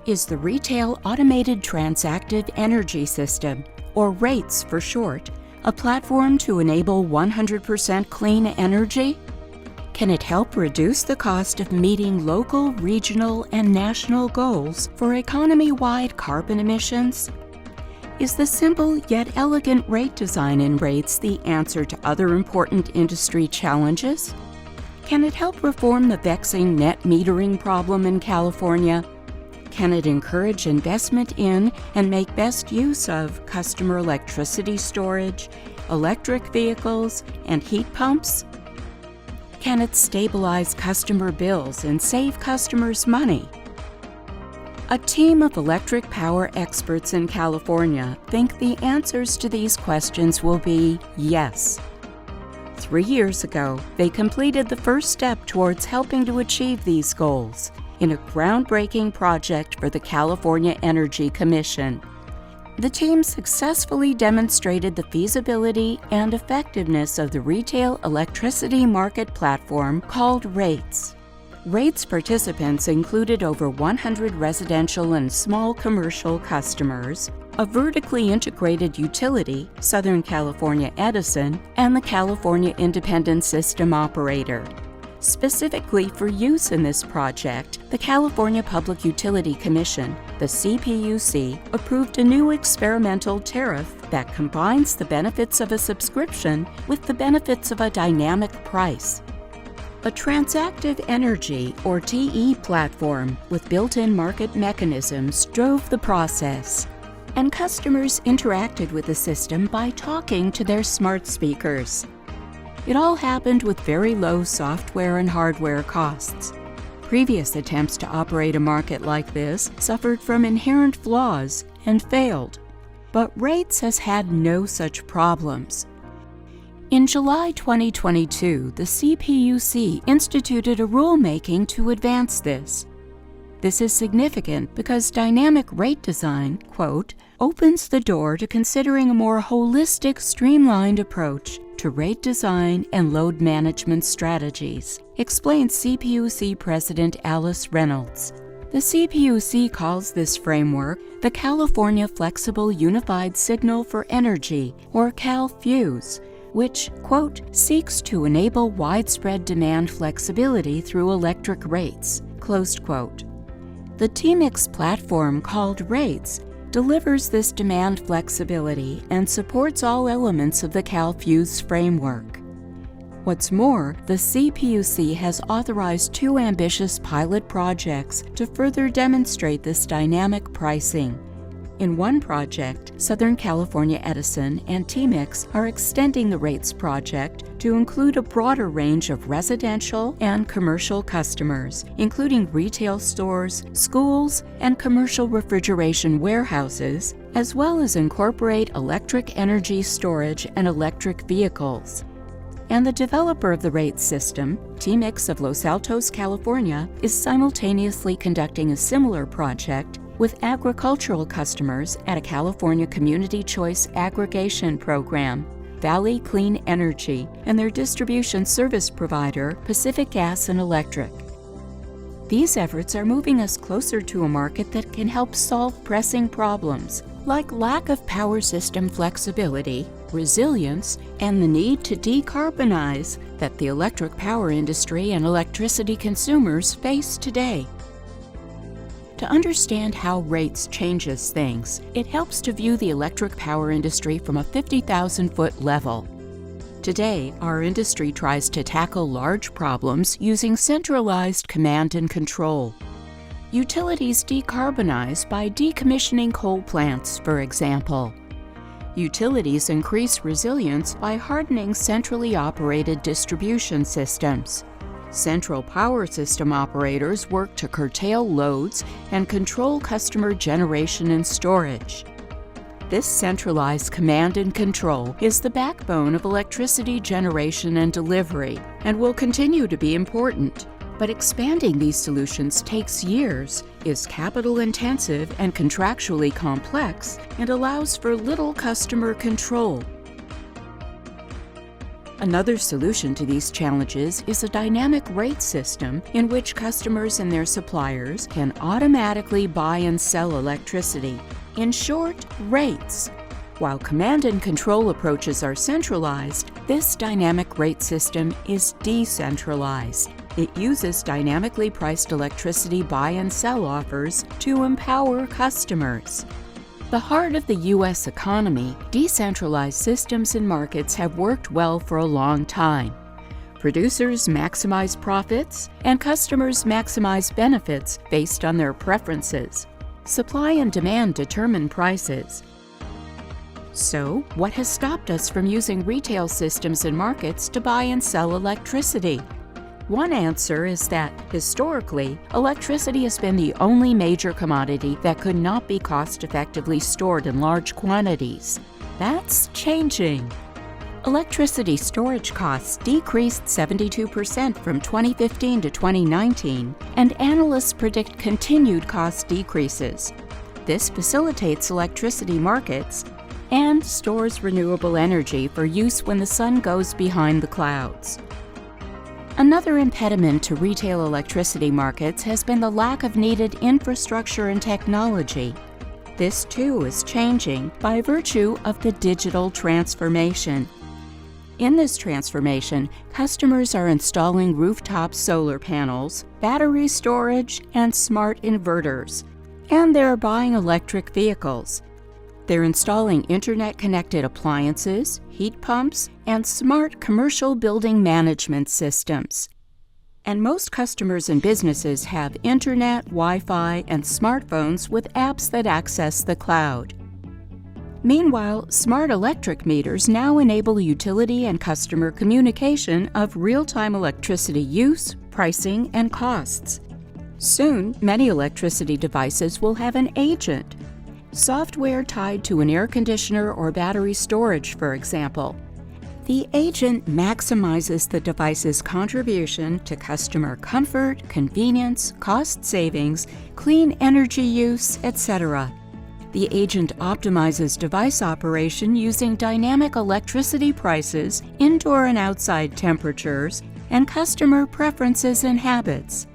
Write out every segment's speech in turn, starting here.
is the Retail Automated Transactive Energy System, or RATES for short, a platform to enable 100% clean energy? Can it help reduce the cost of meeting local, regional, and national goals for economy-wide carbon emissions? Is the simple yet elegant rate design in RATES the answer to other important industry challenges? Can it help reform the vexing net metering problem in California? Can it encourage investment in and make best use of customer electricity storage, electric vehicles, and heat pumps? Can it stabilize customer bills and save customers money? A team of electric power experts in California think the answers to these questions will be yes. 3 years ago, they completed the first step towards helping to achieve these goals in a groundbreaking project for the California Energy Commission. The team successfully demonstrated the feasibility and effectiveness of the retail electricity market platform called RATES. RATES participants included over 100 residential and small commercial customers, a vertically integrated utility, Southern California Edison, and the California Independent System Operator. Specifically for use in this project, the California Public Utility Commission, the CPUC, approved a new experimental tariff that combines the benefits of a subscription with the benefits of a dynamic price. A transactive energy, or TE platform with built-in market mechanisms drove the process, and customers interacted with the system by talking to their smart speakers. It all happened with very low software and hardware costs. Previous attempts to operate a market like this suffered from inherent flaws and failed, but RATES has had no such problems. In July 2022, the CPUC instituted a rulemaking to advance this. This is significant because dynamic rate design, quote, opens the door to considering a more holistic, streamlined approach to rate design and load management strategies, explains CPUC President Alice Reynolds. The CPUC calls this framework the California Flexible Unified Signal for Energy, or CalFuse, which, quote, seeks to enable widespread demand flexibility through electric rates, closed quote. The TeMix platform called RATES delivers this demand flexibility and supports all elements of the CalFuse framework. What's more, the CPUC has authorized 2 ambitious pilot projects to further demonstrate this dynamic pricing. In one project, Southern California Edison and TeMix are extending the RATES project to include a broader range of residential and commercial customers, including retail stores, schools, and commercial refrigeration warehouses, as well as incorporate electric energy storage and electric vehicles. And the developer of the RATES system, TeMix of Los Altos, California, is simultaneously conducting a similar project with agricultural customers at a California Community Choice Aggregation Program, Valley Clean Energy, and their distribution service provider, Pacific Gas and Electric. These efforts are moving us closer to a market that can help solve pressing problems, like lack of power system flexibility, resilience, and the need to decarbonize that the electric power industry and electricity consumers face today. To understand how RATES changes things, it helps to view the electric power industry from a 50,000-foot level. Today, our industry tries to tackle large problems using centralized command and control. Utilities decarbonize by decommissioning coal plants, for example. Utilities increase resilience by hardening centrally operated distribution systems. Central power system operators work to curtail loads and control customer generation and storage. This centralized command and control is the backbone of electricity generation and delivery, and will continue to be important. But expanding these solutions takes years, is capital-intensive and contractually complex, and allows for little customer control. Another solution to these challenges is a dynamic rate system in which customers and their suppliers can automatically buy and sell electricity. In short, rates. While command and control approaches are centralized, this dynamic rate system is decentralized. It uses dynamically priced electricity buy and sell offers to empower customers. The heart of the U.S. economy, decentralized systems and markets have worked well for a long time. Producers maximize profits, and customers maximize benefits based on their preferences. Supply and demand determine prices. So, what has stopped us from using retail systems and markets to buy and sell electricity? One answer is that, historically, electricity has been the only major commodity that could not be cost-effectively stored in large quantities. That's changing. Electricity storage costs decreased 72% from 2015 to 2019, and analysts predict continued cost decreases. This facilitates electricity markets and stores renewable energy for use when the sun goes behind the clouds. Another impediment to retail electricity markets has been the lack of needed infrastructure and technology. This too is changing by virtue of the digital transformation. In this transformation, customers are installing rooftop solar panels, battery storage, and smart inverters, and they're buying electric vehicles. They're installing internet-connected appliances, heat pumps, and smart commercial building management systems. And most customers and businesses have internet, Wi-Fi, and smartphones with apps that access the cloud. Meanwhile, smart electric meters now enable utility and customer communication of real-time electricity use, pricing, and costs. Soon, many electricity devices will have an agent. Software tied to an air conditioner or battery storage, for example. The agent maximizes the device's contribution to customer comfort, convenience, cost savings, clean energy use, etc. The agent optimizes device operation using dynamic electricity prices, indoor and outside temperatures, and customer preferences and habits.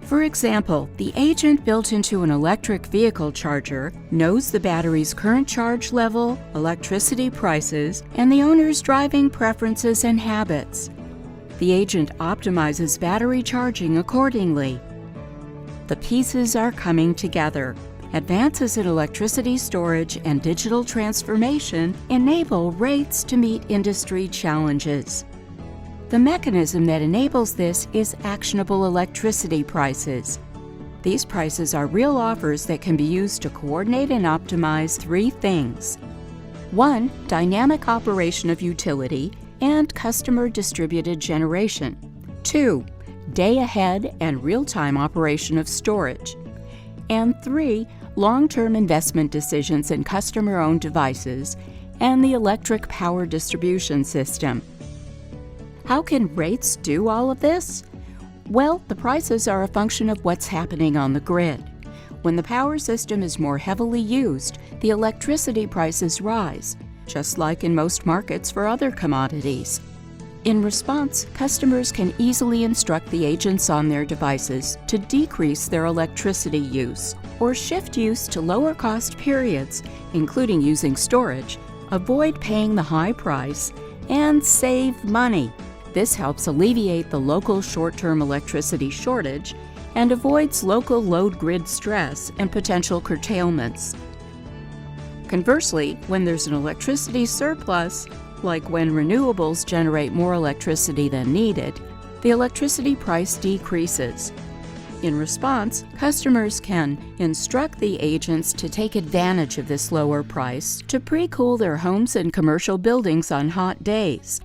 For example, the agent built into an electric vehicle charger knows the battery's current charge level, electricity prices, and the owner's driving preferences and habits. The agent optimizes battery charging accordingly. The pieces are coming together. Advances in electricity storage and digital transformation enable rates to meet industry challenges. The mechanism that enables this is actionable electricity prices. These prices are real offers that can be used to coordinate and optimize three things. 1. Dynamic operation of utility and customer distributed generation. 2. Day-ahead and real-time operation of storage. And 3. Long-term investment decisions in customer-owned devices and the electric power distribution system. How can rates do all of this? Well, the prices are a function of what's happening on the grid. When the power system is more heavily used, the electricity prices rise, just like in most markets for other commodities. In response, customers can easily instruct the agents on their devices to decrease their electricity use or shift use to lower-cost periods, including using storage, avoid paying the high price, and save money. This helps alleviate the local short-term electricity shortage and avoids local load grid stress and potential curtailments. Conversely, when there's an electricity surplus, like when renewables generate more electricity than needed, the electricity price decreases. In response, customers can instruct the agents to take advantage of this lower price to pre-cool their homes and commercial buildings on hot days.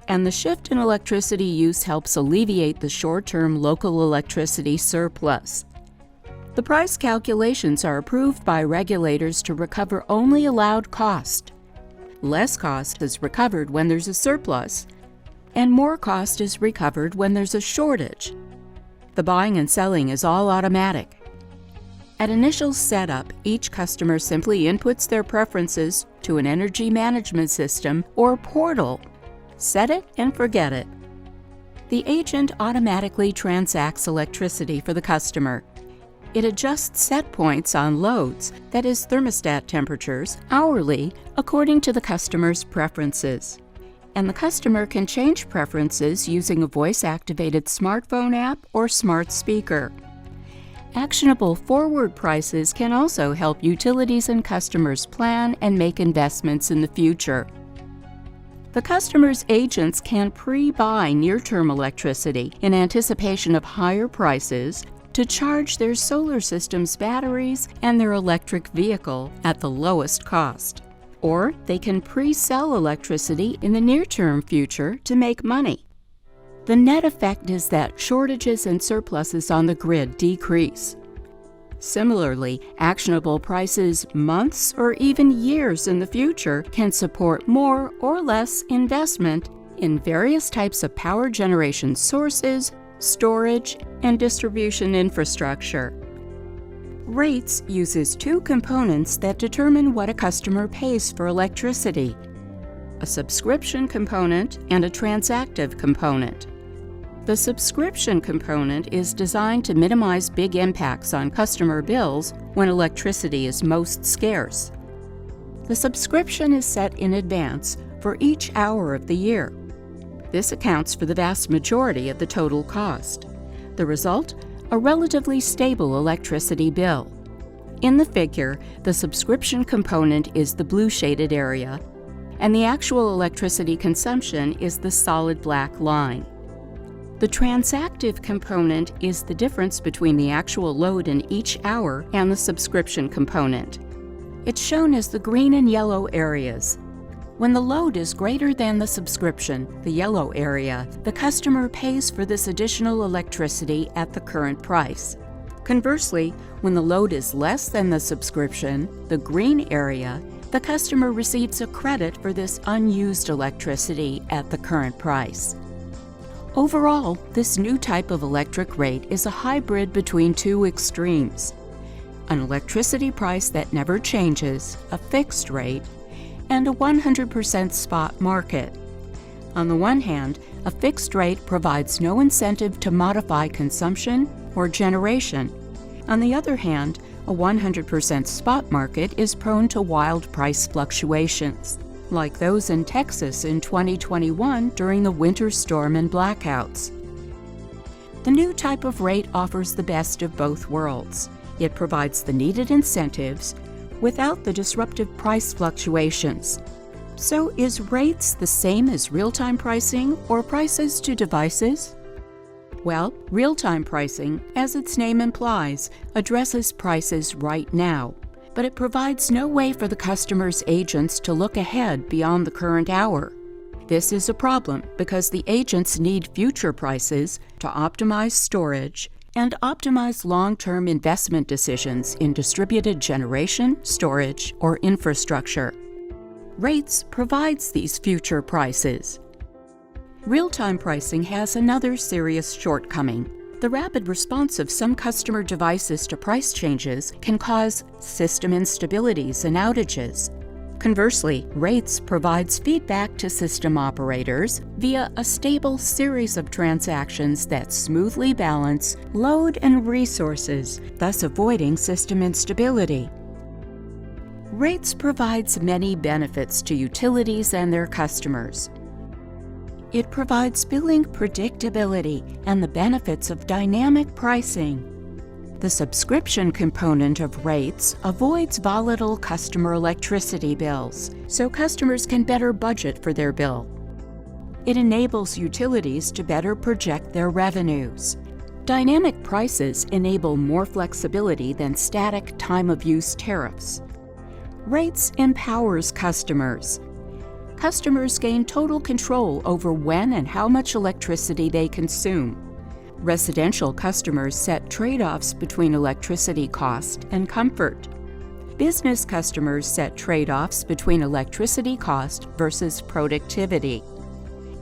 And the shift in electricity use helps alleviate the short-term local electricity surplus. The price calculations are approved by regulators to recover only allowed cost. Less cost is recovered when there's a surplus, and more cost is recovered when there's a shortage. The buying and selling is all automatic. At initial setup, each customer simply inputs their preferences to an energy management system or portal. Set it and forget it. The agent automatically transacts electricity for the customer. It adjusts set points on loads, that is thermostat temperatures, hourly according to the customer's preferences. And the customer can change preferences using a voice-activated smartphone app or smart speaker. Actionable forward prices can also help utilities and customers plan and make investments in the future. The customer's agents can pre-buy near-term electricity in anticipation of higher prices to charge their solar system's batteries and their electric vehicle at the lowest cost. Or they can pre-sell electricity in the near-term future to make money. The net effect is that shortages and surpluses on the grid decrease. Similarly, actionable prices months or even years in the future can support more or less investment in various types of power generation sources, storage, and distribution infrastructure. Rates uses two components that determine what a customer pays for electricity: a subscription component and a transactive component. The subscription component is designed to minimize big impacts on customer bills when electricity is most scarce. The subscription is set in advance for each hour of the year. This accounts for the vast majority of the total cost. The result? A relatively stable electricity bill. In the figure, the subscription component is the blue shaded area, and the actual electricity consumption is the solid black line. The transactive component is the difference between the actual load in each hour and the subscription component. It's shown as the green and yellow areas. When the load is greater than the subscription, the yellow area, the customer pays for this additional electricity at the current price. Conversely, when the load is less than the subscription, the green area, the customer receives a credit for this unused electricity at the current price. Overall, this new type of electric rate is a hybrid between two extremes: an electricity price that never changes, a fixed rate, and a 100% spot market. On the one hand, a fixed rate provides no incentive to modify consumption or generation. On the other hand, a 100% spot market is prone to wild price fluctuations, like those in Texas in 2021 during the winter storm and blackouts. The new type of rate offers the best of both worlds. It provides the needed incentives without the disruptive price fluctuations. So is rates the same as real-time pricing or prices to devices? Well, real-time pricing, as its name implies, addresses prices right now, but it provides no way for the customer's agents to look ahead beyond the current hour. This is a problem because the agents need future prices to optimize storage and optimize long-term investment decisions in distributed generation, storage, or infrastructure. Rates provides these future prices. Real-time pricing has another serious shortcoming. The rapid response of some customer devices to price changes can cause system instabilities and outages. Conversely, rates provides feedback to system operators via a stable series of transactions that smoothly balance load and resources, thus avoiding system instability. Rates provides many benefits to utilities and their customers. It provides billing predictability and the benefits of dynamic pricing. The subscription component of rates avoids volatile customer electricity bills, so customers can better budget for their bill. It enables utilities to better project their revenues. Dynamic prices enable more flexibility than static time-of-use tariffs. Rates empowers customers. Customers gain total control over when and how much electricity they consume. Residential customers set trade-offs between electricity cost and comfort. Business customers set trade-offs between electricity cost versus productivity.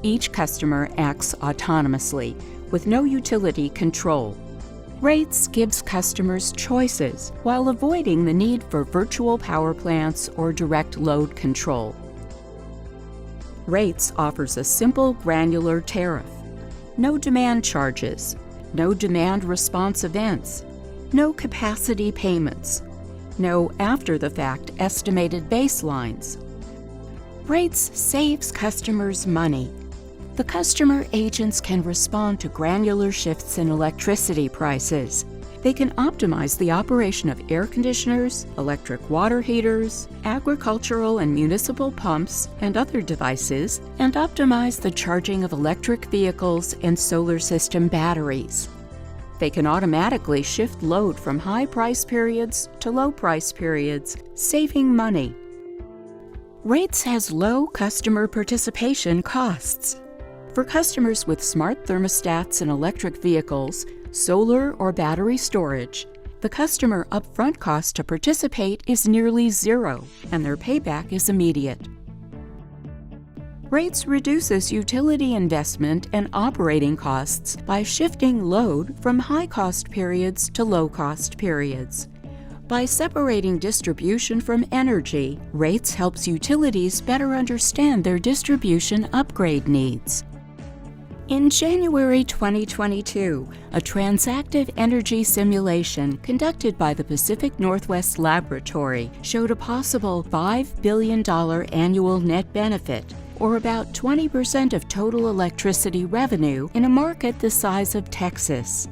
Each customer acts autonomously, with no utility control. Rates gives customers choices while avoiding the need for virtual power plants or direct load control. Rates offers a simple granular tariff. No demand charges, no demand response events, no capacity payments, no after-the-fact estimated baselines. Rates saves customers money. The customer agents can respond to granular shifts in electricity prices. They can optimize the operation of air conditioners, electric water heaters, agricultural and municipal pumps, and other devices, and optimize the charging of electric vehicles and solar system batteries. They can automatically shift load from high price periods to low price periods, saving money. Rates has low customer participation costs. For customers with smart thermostats and electric vehicles, solar or battery storage, the customer upfront cost to participate is nearly zero, and their payback is immediate. Rates reduces utility investment and operating costs by shifting load from high-cost periods to low-cost periods. By separating distribution from energy, Rates helps utilities better understand their distribution upgrade needs. In January 2022, a transactive energy simulation conducted by the Pacific Northwest Laboratory showed a possible $5 billion annual net benefit, or about 20% of total electricity revenue in a market the size of Texas.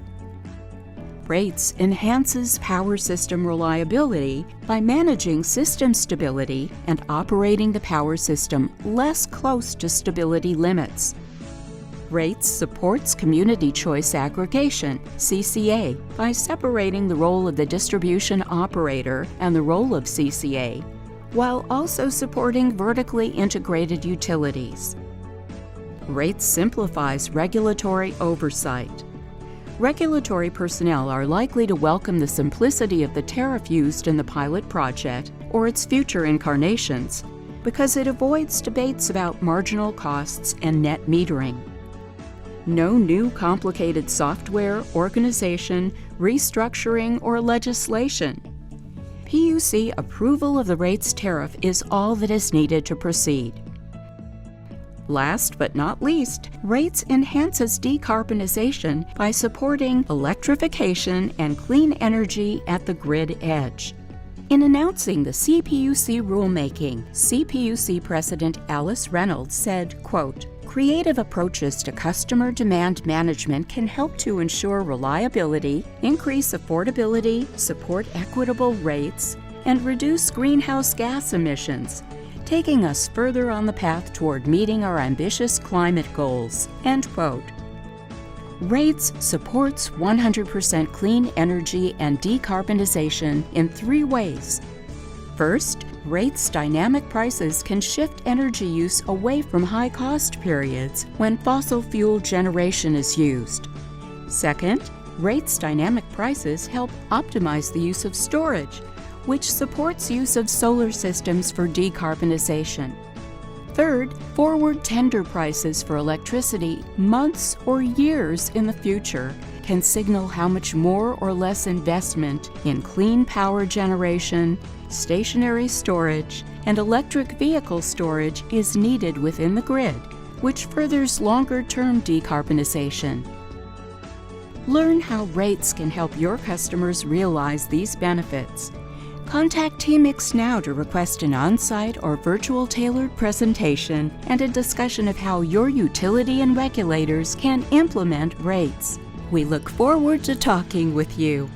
Rates enhances power system reliability by managing system stability and operating the power system less close to stability limits. Rates supports community choice aggregation, CCA, by separating the role of the distribution operator and the role of CCA, while also supporting vertically integrated utilities. Rates simplifies regulatory oversight. Regulatory personnel are likely to welcome the simplicity of the tariff used in the pilot project or its future incarnations, because it avoids debates about marginal costs and net metering. No new complicated software, organization, restructuring, or legislation. PUC approval of the rates tariff is all that is needed to proceed. Last but not least, Rates enhances decarbonization by supporting electrification and clean energy at the grid edge. In announcing the CPUC rulemaking, CPUC President Alice Reynolds said, quote, "Creative approaches to customer demand management can help to ensure reliability, increase affordability, support equitable rates, and reduce greenhouse gas emissions, taking us further on the path toward meeting our ambitious climate goals." End quote. Rates supports 100% clean energy and decarbonization in 3 ways. First, Rates dynamic prices can shift energy use away from high-cost periods when fossil fuel generation is used. Second, Rates dynamic prices help optimize the use of storage, which supports use of solar systems for decarbonization. Third, forward tender prices for electricity months or years in the future can signal how much more or less investment in clean power generation, stationary storage, and electric vehicle storage is needed within the grid, which furthers longer-term decarbonization. Learn how Rates can help your customers realize these benefits. Contact TeMix now to request an on-site or virtual tailored presentation and a discussion of how your utility and regulators can implement Rates. We look forward to talking with you.